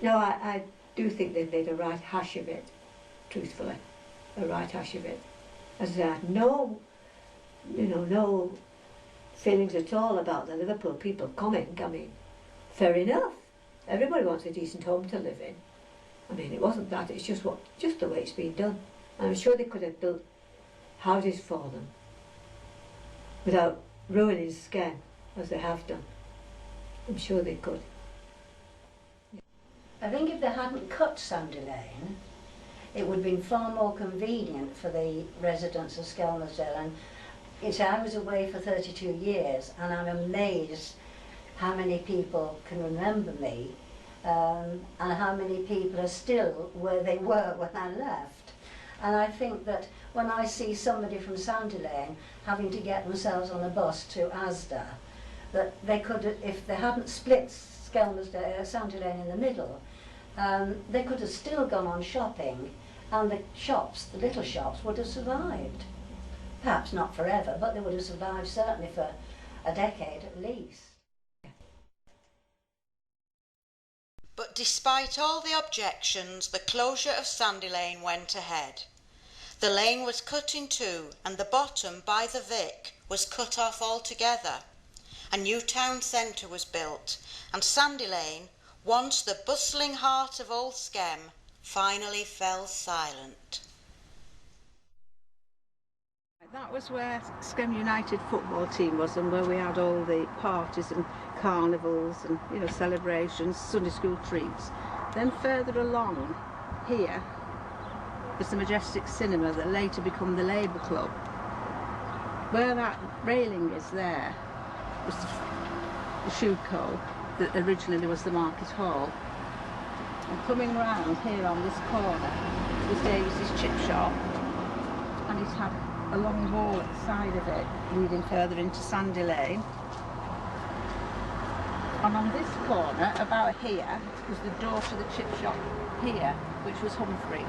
No, I do think they've made a right hash of it, truthfully, a right hash of it. As I had no, no feelings at all about the Liverpool people coming. I mean, fair enough. Everybody wants a decent home to live in. I mean, it wasn't that, it's just the way it's been done. And I'm sure they could have built houses for them without ruining Skem, as they have done. I'm sure they could. I think if they hadn't cut Sandy Lane, it would have been far more convenient for the residents of Skelmersdale. And I was away for 32 years, and I'm amazed how many people can remember me, and how many people are still where they were when I left. And I think that when I see somebody from Sandy Lane having to get themselves on a bus to Asda, that they could, if they hadn't split Sandy Lane in the middle, they could have still gone on shopping, and the little shops would have survived. Perhaps not forever, but they would have survived certainly for a decade at least. But despite all the objections, the closure of Sandy Lane went ahead. The lane was cut in two, and the bottom, by the Vic, was cut off altogether. A new town centre was built, and Sandy Lane, once the bustling heart of Old Skem, finally fell silent. That was where Skem United football team was, and where we had all the parties and carnivals and celebrations, Sunday school treats. Then further along here was the Majestic Cinema that later became the Labour Club. Where that railing is there was the shoe co that originally was the Market Hall. And coming round here on this corner was Davies's chip shop, and it had a long wall at the side of it leading further into Sandy Lane. And on this corner, about here, was the door to the chip shop here, which was Humphrey's.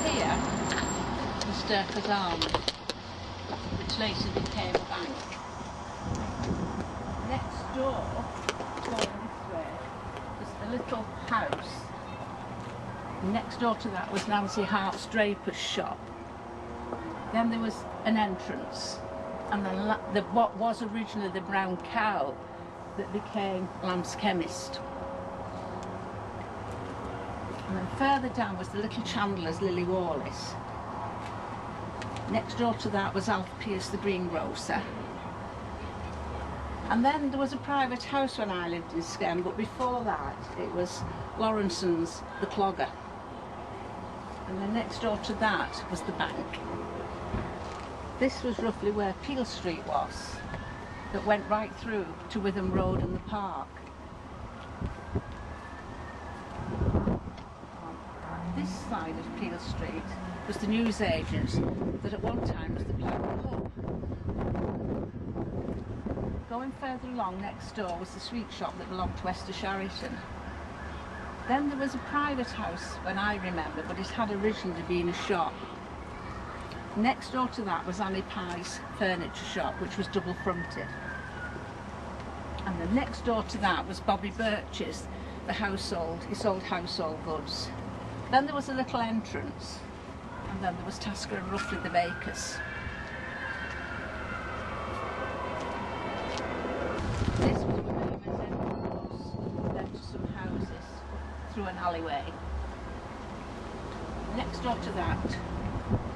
Here was Sturker's Arms, which later became a bank. Next door, going this way, was a little house. Next door to that was Nancy Hart's draper's shop. Then there was an entrance, and then what was originally the Brown Cow that became Lamb's Chemist. And then further down was the little chandler's Lily Wallace. Next door to that was Alf Pierce the greengrocer. And then there was a private house when I lived in Skem, but before that it was Lawrenson's the Clogger. And then next door to that was the bank. This was roughly where Peel Street was, that went right through to Witham Road and the park. On this side of Peel Street was the newsagents that at one time was the Plough Pub. Going further along next door was the sweet shop that belonged to Esther Sharrington. Then there was a private house when I remember, but it had originally been a shop. Next door to that was Annie Pye's furniture shop, which was double fronted. And the next door to that was Bobby Birch's, the household. He sold household goods. Then there was a little entrance, and then there was Tasker and Ruffley the bakers. This was where Herman's entrance led to some houses through an alleyway. Next door to that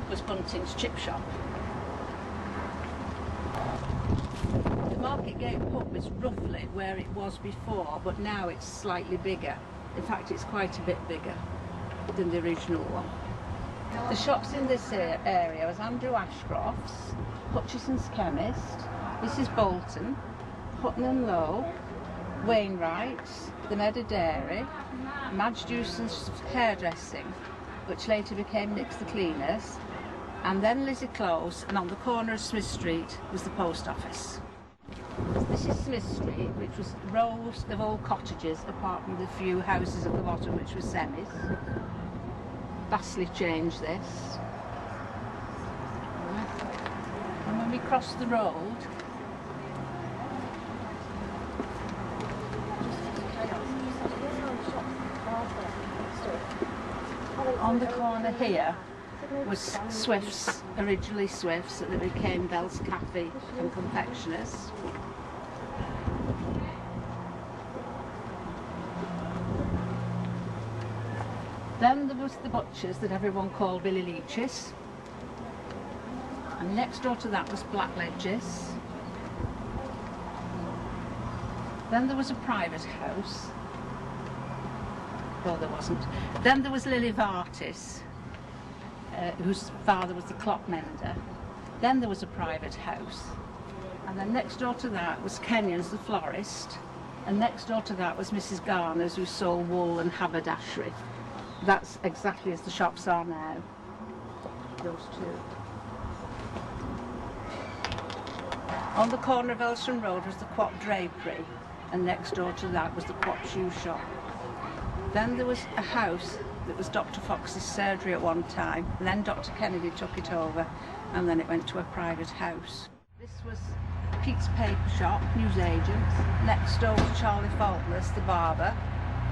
was Bunting's chip shop. The Market Gate pub is roughly where it was before, but now it's slightly bigger. In fact, it's quite a bit bigger than the original one. The shops in this area was Andrew Ashcroft's, Hutchison's Chemist, Mrs Bolton, Hutton and Lowe, Wainwright's, the Meadow Dairy, Madge Dewson's hairdressing, which later became Nick's the Cleaners, and then Lizzie Close, and on the corner of Smith Street was the post office. This is Smith Street, which was rows of old cottages, apart from the few houses at the bottom, which were semis. Vastly changed this. And when we crossed the road, On the corner here was Swift's, originally Swift's, and it became Bell's Cafe and Confectioners. Then there was the butchers that everyone called Billy Leach's. And next door to that was Blackledge's. Then there was a private house. Well, there wasn't. Then there was Lily Vartis, whose father was the clock mender. Then there was a private house. And then next door to that was Kenyon's, the florist. And next door to that was Mrs. Garner's, who sold wool and haberdashery. That's exactly as the shops are now, those two. On the corner of Elsham Road was the Quap Drapery, and next door to that was the Quap Shoe Shop. Then there was a house that was Dr. Fox's surgery at one time, and then Dr. Kennedy took it over, and then it went to a private house. This was Pete's Paper Shop, newsagent. Next door was Charlie Faulkner's, the barber.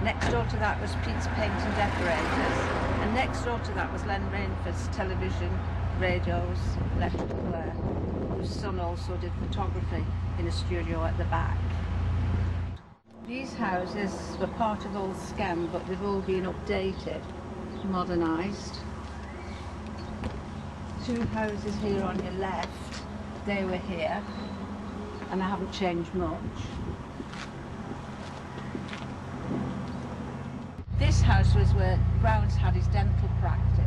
Next door to that was Pete's Paint and Decorators, and next door to that was Len Rainford's television, radios, electrical, whose son also did photography in a studio at the back. These houses were part of old Skem, but they've all been updated, modernised. Two houses here on your left, they were here, and I haven't changed much. This house was where Brown's had his dental practice.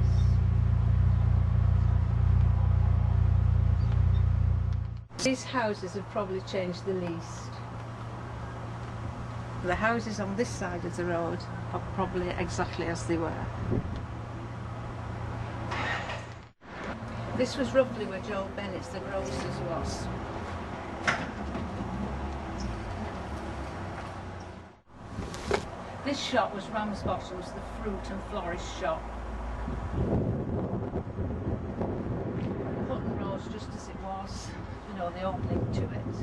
These houses have probably changed the least. The houses on this side of the road are probably exactly as they were. This was roughly where Joe Bennett's, the grocer's, was. This shop was Ramsbottom's, the fruit and florist shop. Hutton Road's just as it was, you know, the opening to it.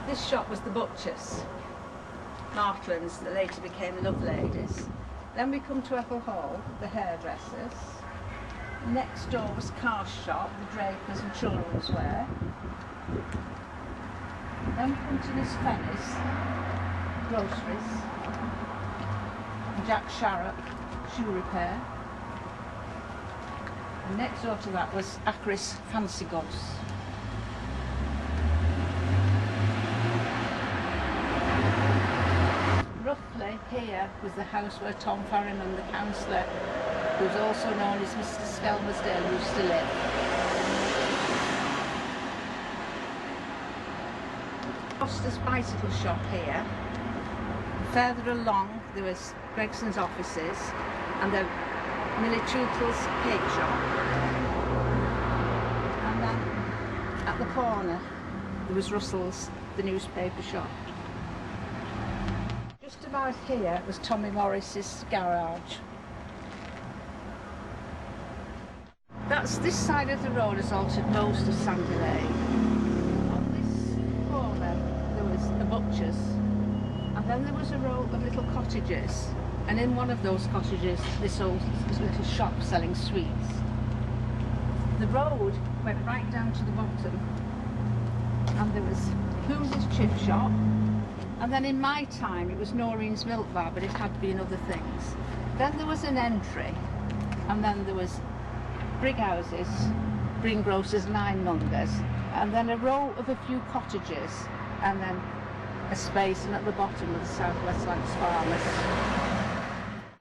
This shop was the butcher's, Martlin's, that later became Loveladies. Then we come to Ethel Hall, the hairdressers. Next door was Carr's shop, the drapers and children's wear. Then we come to Miss Fennis, groceries. And Jack Sharrock, shoe repair. And next door to that was Ackris Fancy Goods. Roughly here was the house where Tom Farriman, the councillor, who was also known as Mr. Skelmersdale, used to live. Foster's bicycle shop here. Further along there was Gregson's offices and the Millie Tootle's cake shop. And then at the corner there was Russell's, the newspaper shop. Just about here was Tommy Morris's garage. This side of the road has altered most of Sandy Lane. On this corner there was a butcher's, and then there was a row of little cottages, and in one of those cottages this little shop selling sweets. The road went right down to the bottom, and there was Holmes's chip shop, and then in my time it was Noreen's milk bar, but it had been other things. Then there was an entry, and then there was Brighouses, greengrocers and ironmongers, and then a row of a few cottages, and then a space, and at the bottom of the South West Lancs Farmers.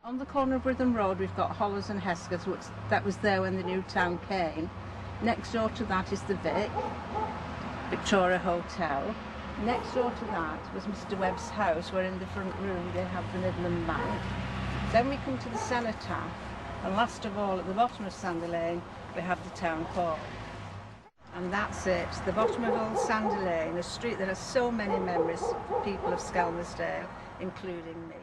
On the corner of Rhythm Road we've got Hollers and Hesketh's, that was there when the new town came. Next door to that is the Vic, Victoria Hotel. Next door to that was Mr. Webb's house, where in the front room they have the Midland Bank. Then we come to the Cenotaph, and last of all, at the bottom of Sandy Lane, we have the town hall. And that's it, the bottom of Old Sandy Lane, a street that has so many memories for people of Skelmersdale, including me.